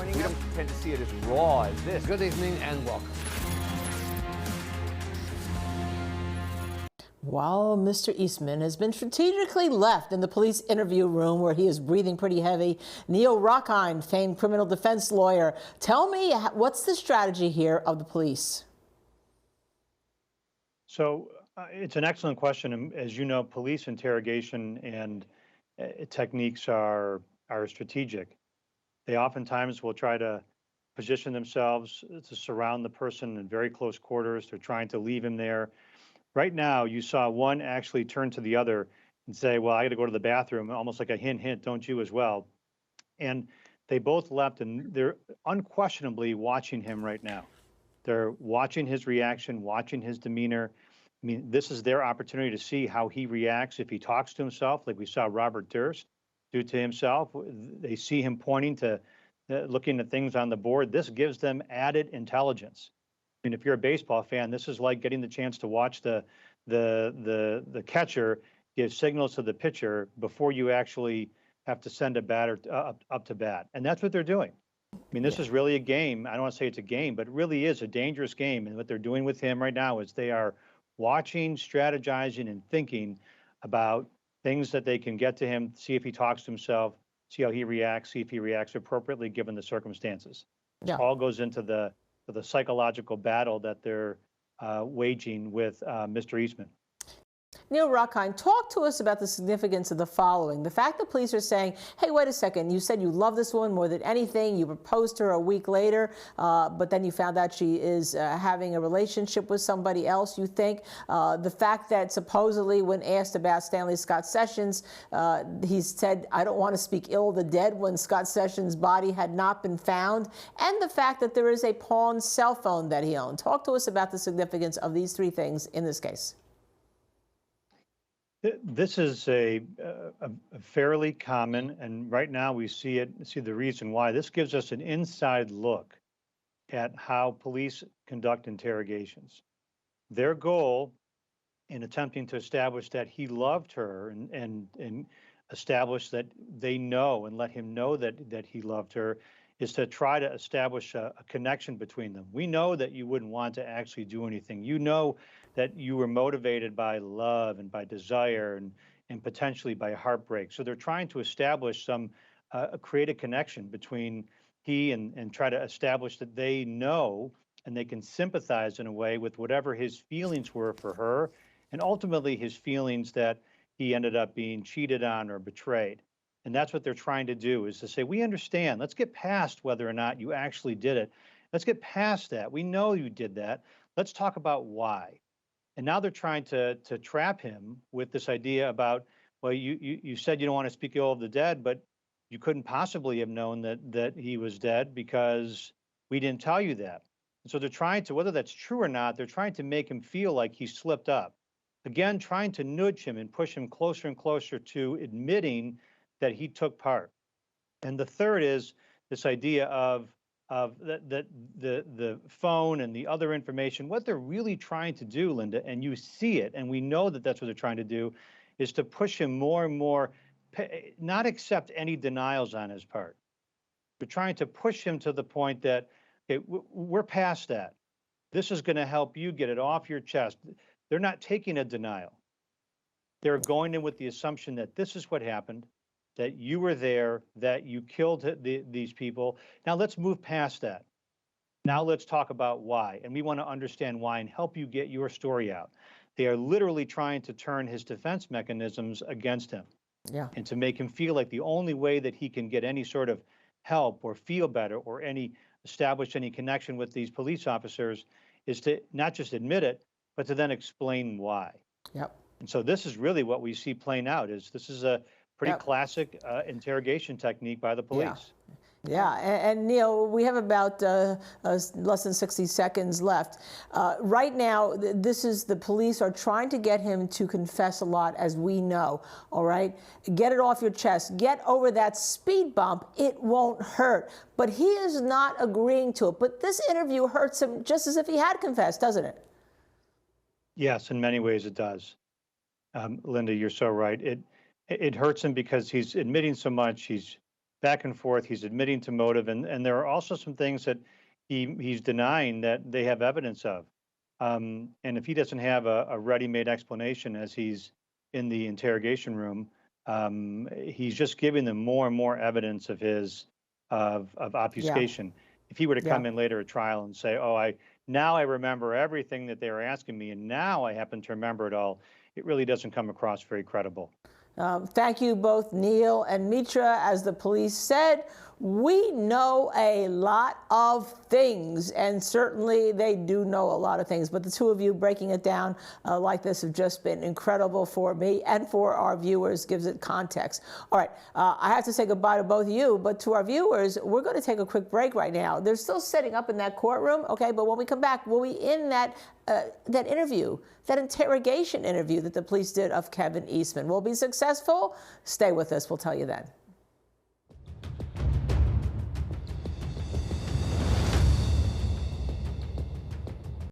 joining us. We don't tend to see it as raw as this. Good evening and welcome. While Mr. Eastman has been strategically left in the police interview room where he is breathing pretty heavy, Neil Rockind, famed criminal defense lawyer, tell me what's the strategy here of the police? So it's an excellent question. And as you know, police interrogation and techniques are strategic. They oftentimes will try to position themselves to surround the person in very close quarters. They're trying to leave him there. Right now, you saw one actually turn to the other and say, well, I got to go to the bathroom, almost like a hint, hint, don't you as well? And they both left, and they're unquestionably watching him right now. They're watching his reaction, watching his demeanor. I mean, this is their opportunity to see how he reacts if he talks to himself, like we saw Robert Durst do to himself. They see him pointing to, looking at things on the board. This gives them added intelligence. I mean, if you're a baseball fan, this is like getting the chance to watch the catcher give signals to the pitcher before you actually have to send a batter up to bat. And that's what they're doing. I mean, this is really a game. I don't want to say it's a game, but it really is a dangerous game. And what they're doing with him right now is they are watching, strategizing, and thinking about things that they can get to him, see if he talks to himself, see how he reacts, see if he reacts appropriately given the circumstances. This all goes into the psychological battle that they're waging with Mr. Eastman. Neil Rockind, talk to us about the significance of the following. The fact that police are saying, hey, wait a second, you said you love this woman more than anything. You proposed to her a week later, but then you found out she is having a relationship with somebody else, you think. The fact that supposedly when asked about Stanley Scott Sessions, he said, I don't want to speak ill of the dead when Scott Sessions' body had not been found. And the fact that there is a pawned cell phone that he owned. Talk to us about the significance of these three things in this case. This is a fairly common, and right now we see the reason why. This gives us an inside look at how police conduct interrogations. Their goal in attempting to establish that he loved her and establish that they know and let him know that he loved her is to try to establish a connection between them. We know that you wouldn't want to actually do anything. You know that you were motivated by love and by desire and potentially by heartbreak. So they're trying to establish create a connection between he and try to establish that they know and they can sympathize in a way with whatever his feelings were for her, and ultimately his feelings that he ended up being cheated on or betrayed. And that's what they're trying to do, is to say, we understand. Let's get past whether or not you actually did it. Let's get past that. We know you did that. Let's talk about why. And now they're trying to trap him with this idea about, well, you said you don't want to speak ill of the dead, but you couldn't possibly have known that he was dead because we didn't tell you that. And so they're trying to, whether that's true or not, they're trying to make him feel like he slipped up. Again, trying to nudge him and push him closer and closer to admitting that he took part. And the third is this idea of the phone and the other information. What they're really trying to do, Linda, and you see it, and we know that that's what they're trying to do, is to push him more and more, not accept any denials on his part. They're trying to push him to the point that, okay, we're past that. This is going to help you get it off your chest. They're not taking a denial. They're going in with the assumption that this is what happened, that you were there, that you killed these people. Now let's move past that. Now let's talk about why. And we want to understand why and help you get your story out. They are literally trying to turn his defense mechanisms against him. And to make him feel like the only way that he can get any sort of help or feel better or establish any connection with these police officers is to not just admit it, but to then explain why. And so this is really what we see playing out. This is a pretty classic interrogation technique by the police. And Neil, we have about less than 60 seconds left. Right now, the police are trying to get him to confess a lot, as we know, all right? Get it off your chest. Get over that speed bump. It won't hurt. But he is not agreeing to it. But this interview hurts him just as if he had confessed, doesn't it? Yes, in many ways it does. Linda, you're so right. It hurts him because he's admitting so much. He's back and forth. He's admitting to motive, and there are also some things that he's denying that they have evidence of. And if he doesn't have a ready-made explanation as he's in the interrogation room, he's just giving them more and more evidence of his of Yeah. obfuscation. If he were to Yeah. come in later at trial and say, "Oh, now I remember everything that they were asking me, and now I happen to remember it all," it really doesn't come across very credible. Thank you both, Neil and Mitra. As the police said, we know a lot of things, and certainly they do know a lot of things. But the two of you breaking it down like this have just been incredible for me and for our viewers, gives it context. All right, I have to say goodbye to both of you, but to our viewers, we're going to take a quick break right now. They're still setting up in that courtroom, okay? But when we come back, we'll be in that interview, that interrogation interview that the police did of Kevin Eastman. Will it be successful? Stay with us. We'll tell you then.